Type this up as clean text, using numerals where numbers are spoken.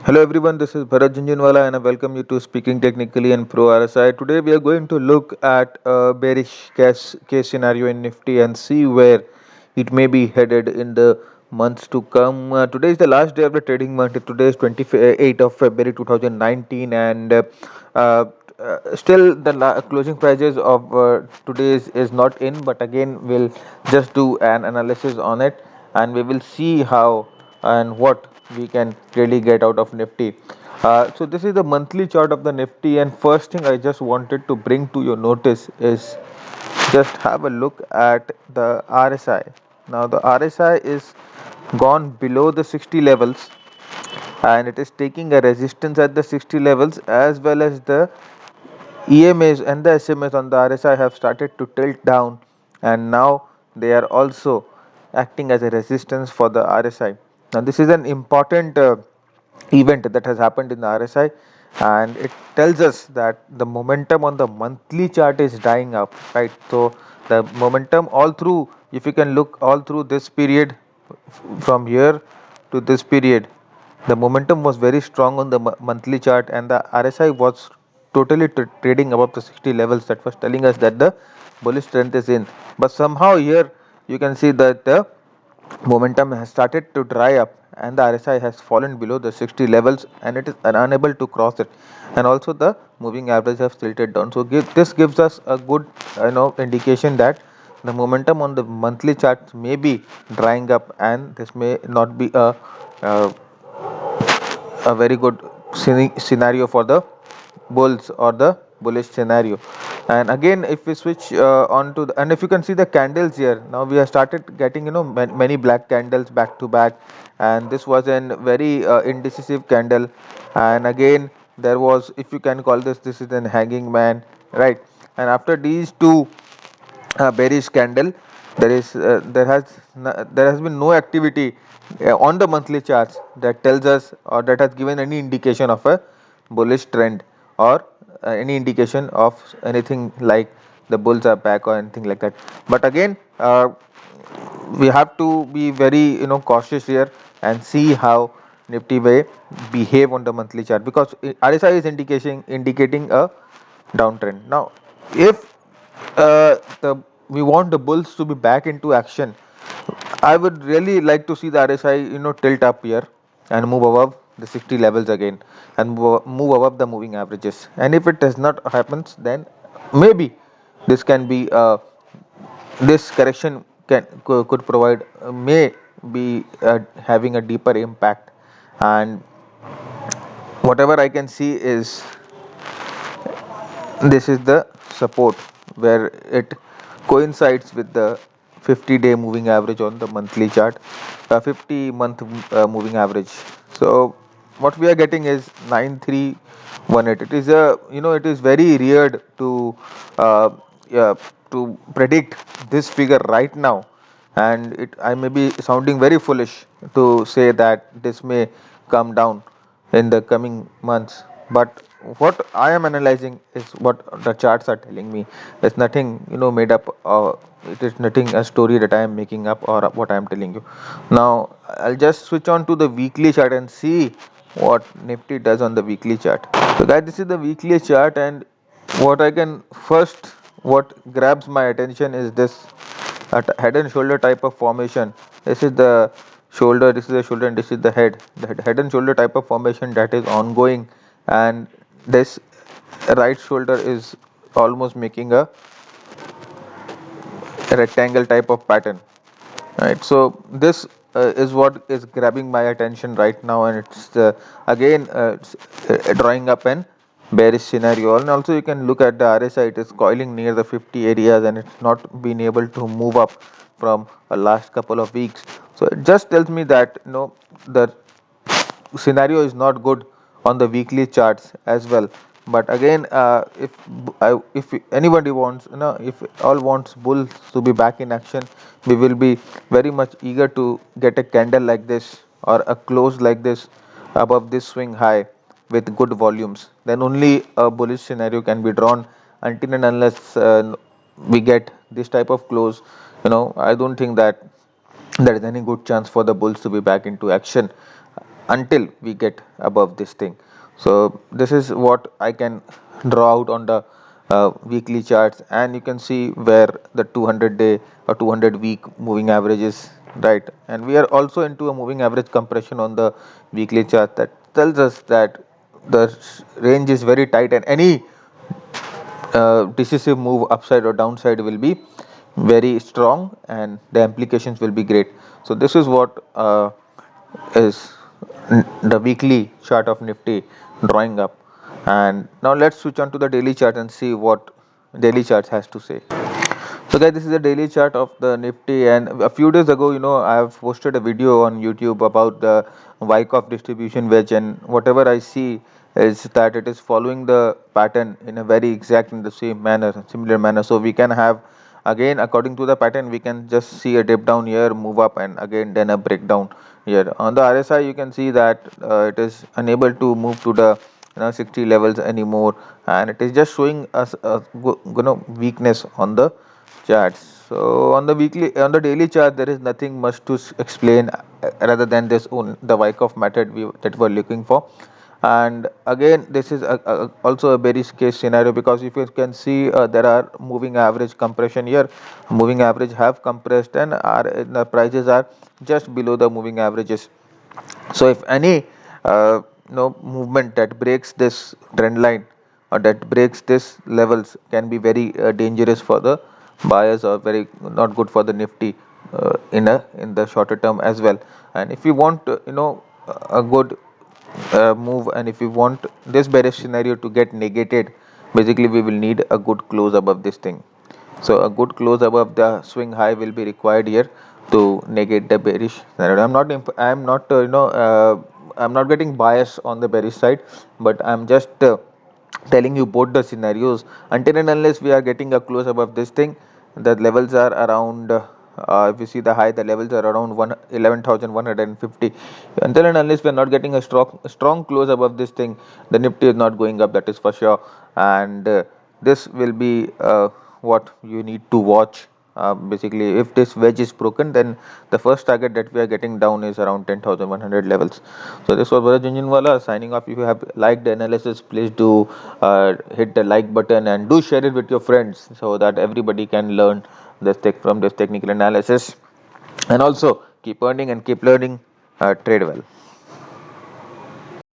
Hello everyone, this is Bharat Jhunjhunwala and I welcome you to Speaking Technically and Pro RSI. Today we are going to look at a bearish case scenario in Nifty and see where it may be headed in the months to come. Today is the last day of the trading month. Today is 28th of February 2019 and uh, still the closing prices of today is not in, but again we'll just do an analysis on it and we will see how and what we can really get out of Nifty. So this is the monthly chart of the Nifty, and first thing I just wanted to bring to your notice is just have a look at the RSI. Now the RSI is gone below the 60 levels and it is taking a resistance at the 60 levels, as well as the EMAs and the SMAs on the RSI have started to tilt down, and now they are also acting as a resistance for the RSI. Now this is an important event that has happened in the RSI, and it tells us that the momentum on the monthly chart is dying up, right? So the momentum all through, if you can look all through this period from here to this period, the momentum was very strong on the monthly chart, and the RSI was totally trading above the 60 levels. That was telling us that the bullish trend is in. But somehow here you can see that the momentum has started to dry up and the RSI has fallen below the 60 levels and it is unable to cross it, and also the moving average has tilted down. So this gives us a good indication that the momentum on the monthly charts may be drying up, and this may not be uh, a very good scenario for the bulls or the bullish scenario. And again, if we switch on to and if you can see the candles here, now we have started getting many black candles back to back, and this was a very indecisive candle. And again there was, if you can call this is an hanging man, right? And after these two bearish candle, there has been no activity on the monthly charts that tells us or that has given any indication of a bullish trend, or any indication of anything like the bulls are back or anything like that. But again, we have to be very cautious here and see how Nifty may behave on the monthly chart, because RSI is indicating a downtrend. Now if the we want the bulls to be back into action, I would really like to see the RSI tilt up here and move above the 60 levels again, and move above the moving averages. And if it does not happens, then maybe this can be this correction could provide may be having a deeper impact. And whatever I can see is this is the support where it coincides with the 50-day moving average on the monthly chart, 50 month moving average. So what we are getting is 9318. It is a it is very weird to uh, yeah, to predict this figure right now, and I may be sounding very foolish to say that this may come down in the coming months. But what I am analyzing is what the charts are telling me. It's nothing made up. It is nothing a story that I am making up or what I am telling you. Now I'll just switch on to the weekly chart and see what Nifty does on the weekly chart. So guys, this is the weekly chart, and what I can first, what grabs my attention is this head and shoulder type of formation. This is the shoulder, this is the shoulder, and this is the head. The head and shoulder type of formation that is ongoing, and this right shoulder is almost making a rectangle type of pattern, right? So this is what is grabbing my attention right now, and it's again it's, drawing up an bearish scenario. And also you can look at the RSI, it is coiling near the 50 areas and it's not been able to move up from a last couple of weeks. So it just tells me that the scenario is not good on the weekly charts as well. But again, if anybody wants, if all wants bulls to be back in action, we will be very much eager to get a candle like this or a close like this above this swing high with good volumes. Then only a bullish scenario can be drawn. Until and unless we get this type of close, I don't think that there is any good chance for the bulls to be back into action. until we get above this thing. So this is what I can draw out on the weekly charts, and you can see where the 200-day or 200-week moving average is, right? And we are also into a moving average compression on the weekly chart that tells us that the range is very tight, and any decisive move upside or downside will be very strong, and the implications will be great. So this is what is the weekly chart of Nifty drawing up. And now let's switch on to the daily chart and see what daily chart has to say. So guys, this is a daily chart of the Nifty, and a few days ago, I have posted a video on YouTube about the Wyckoff distribution wedge, and whatever I see is that it is following the pattern in a very exact in the same manner, similar manner. So we can have, again, according to the pattern, we can just see a dip down here, move up, and again then a breakdown here. On the RSI, you can see that it is unable to move to the 60 levels anymore, and it is just showing us a weakness on the charts. So on the daily chart, there is nothing much to explain rather than this the Wyckoff method that we're looking for. And again, this is also a bearish case scenario, because if you can see, there are moving average compression here. Moving average have compressed, and the prices are just below the moving averages. So if any movement that breaks this trend line or that breaks this levels can be very dangerous for the buyers, or very not good for the Nifty in the shorter term as well. And if you want a good move, and if you want this bearish scenario to get negated, basically we will need a good close above this thing. So a good close above the swing high will be required here to negate the bearish scenario. I'm not getting biased on the bearish side, but I'm just telling you both the scenarios. Until and unless we are getting a close above this thing, the levels are around. If you see the high, the levels are around 11,150. Until and unless we are not getting a strong close above this thing, the Nifty is not going up. That is for sure. And this will be what you need to watch. Basically, if this wedge is broken, then the first target that we are getting down is around 10,100 levels. So this was Bharat Jhunjhunwala signing off. If you have liked the analysis, please do hit the like button and do share it with your friends so that everybody can learn from this technical analysis. And also keep earning and keep learning. Trade well.